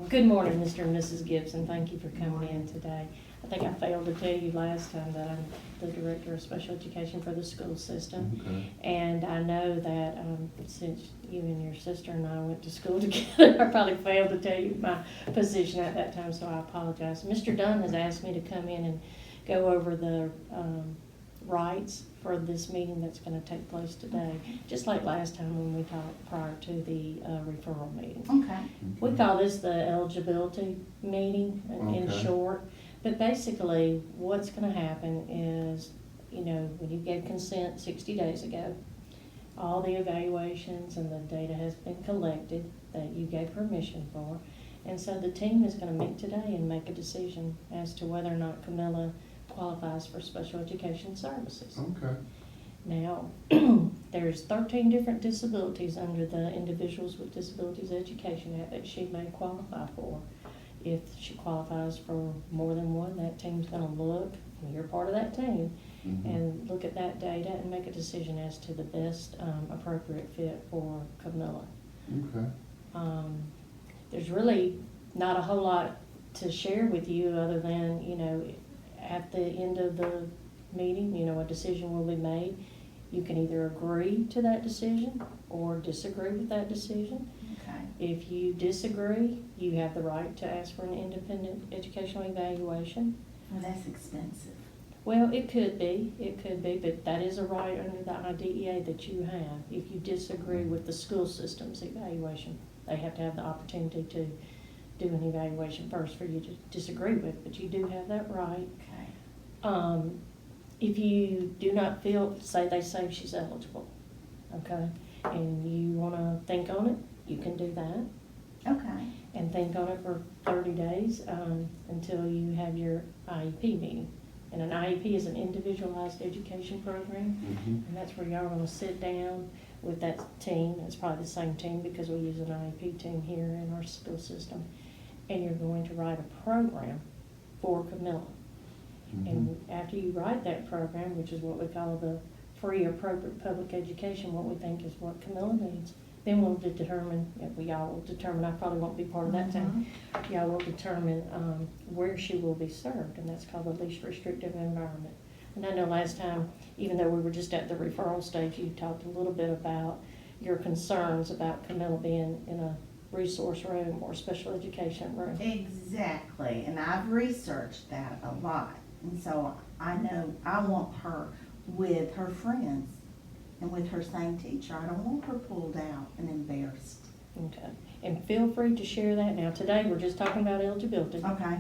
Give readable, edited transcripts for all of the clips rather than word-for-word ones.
Good morning, Mr. and Mrs. Gibson. Thank you for coming in today. I think I failed to tell you last time that I'm the Director of Special Education for the school system. Okay. And I know that since you and your sister and I went to school together, I probably failed to tell you my position at that time, so I apologize. Mr. Dunn has asked me to come in and go over the rights for this meeting that's going to take place today, just like last time when we talked prior to the referral meeting. Okay. We call this the eligibility meeting in Okay. short. But basically, what's going to happen is, you know, when you gave consent 60 days ago, all the evaluations and the data has been collected that you gave permission for. And so the team is going to meet today and make a decision as to whether or not Camilla qualifies for special education services. Okay. Now, there's 13 different disabilities under the Individuals with Disabilities Education Act that she may qualify for. If she qualifies for more than one, that team's going to look, and you're part of that team, and look at that data and make a decision as to the best appropriate fit for Camilla. Okay. There's really not a whole lot to share with you other than, you know, at the end of the meeting, you know, a decision will be made. You can either agree to that decision or disagree with that decision. Okay. If you disagree, you have the right to ask for an independent educational evaluation. Well, that's expensive. Well, it could be, but that is a right under the IDEA that you have. If you disagree with the school system's evaluation, they have to have the opportunity to do an evaluation first for you to disagree with, but you do have that right. Okay. If you do not feel, they say she's eligible, okay, and you want to think on it, you can do that. Okay. And think on it for 30 days until you have your IEP meeting. And an IEP is an individualized education program, and that's where y'all are going to sit down with that team. It's probably the same team because we use an IEP team here in our school system. And you're going to write a program for Camilla. And after you write that program, which is what we call the free appropriate public education, what we think is what Camilla needs, then we'll determine, y'all will determine, I probably won't be part of that team, y'all will determine where she will be served, and that's called the least restrictive environment. And I know last time, even though we were just at the referral stage, you talked a little bit about your concerns about Camilla being in a resource room or special education room. Exactly. And I've researched that a lot. And so I know I want her with her friends and with her same teacher. I don't want her pulled out and embarrassed. Okay. And feel free to share that. Now, today we're just talking about eligibility. Okay.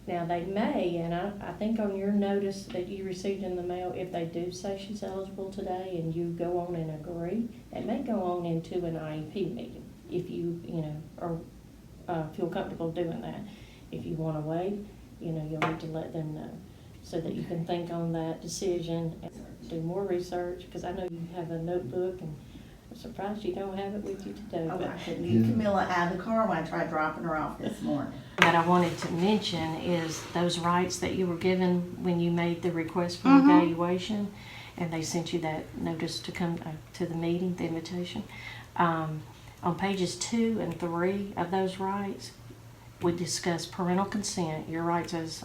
Now, they may, and I think on your notice that you received in the mail, if they do say she's eligible today and you go on and agree, it may go on into an IEP meeting if you know, or feel comfortable doing that. If you want to wait, you know, you'll need to let them know so that you can think on that decision and do more research, because I know you have a notebook, and I'm surprised you don't have it with you today. Oh, But I couldn't get Camilla out of the car when I tried dropping her off this morning. what I wanted to mention is those rights that you were given when you made the request for evaluation, and they sent you that notice to come to the meeting, the invitation. On pages 2 and 3 of those rights, we discuss parental consent, your rights as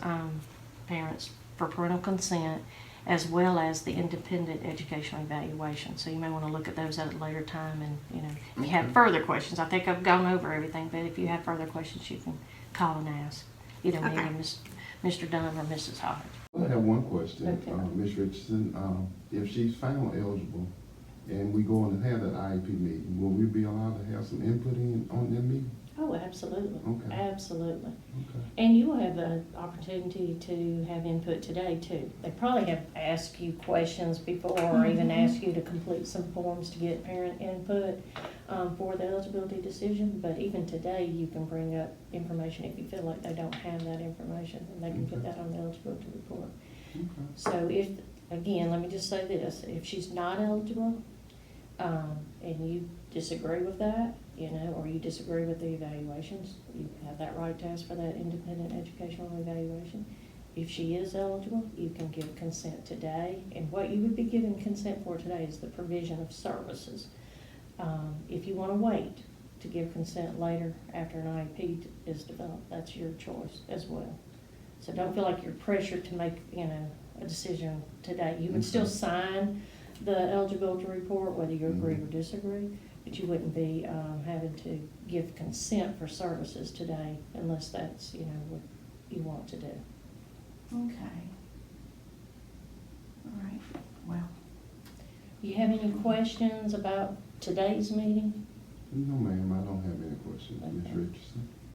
parents for parental consent, as well as the independent educational evaluation. So you may want to look at those at a later time, and you know, if you have further questions, I think I've gone over everything, but if you have further questions, you can call and ask, either me or Mr. Dunn or Mrs. Hodge. I have one question, Okay. Ms. Richardson. If she's found eligible and we go on and have that IEP meeting, will we be allowed to have some input on that meeting? Oh, absolutely. Okay. Absolutely. Okay. And you will have an opportunity to have input today too. They probably have asked you questions before, or even asked you to complete some forms to get parent input for the eligibility decision. But even today, you can bring up information if you feel like they don't have that information, and they can put that on the eligibility report. Okay. So if, again, let me just say this, if she's not eligible, and you disagree with that, you know, or you disagree with the evaluations, you have that right to ask for that independent educational evaluation. If she is eligible, you can give consent today, and what you would be giving consent for today is the provision of services. If you want to wait to give consent later after an IEP is developed, that's your choice as well. So don't feel like you're pressured to make, a decision today. You would still Okay. sign the eligibility report, whether you agree or Mhm. disagree, but you wouldn't be, having to give consent for services today unless that's, what you want to do. Okay. All right, well, You have any questions about today's meeting? No, ma'am, I don't have any questions, Ms. Okay. Richardson.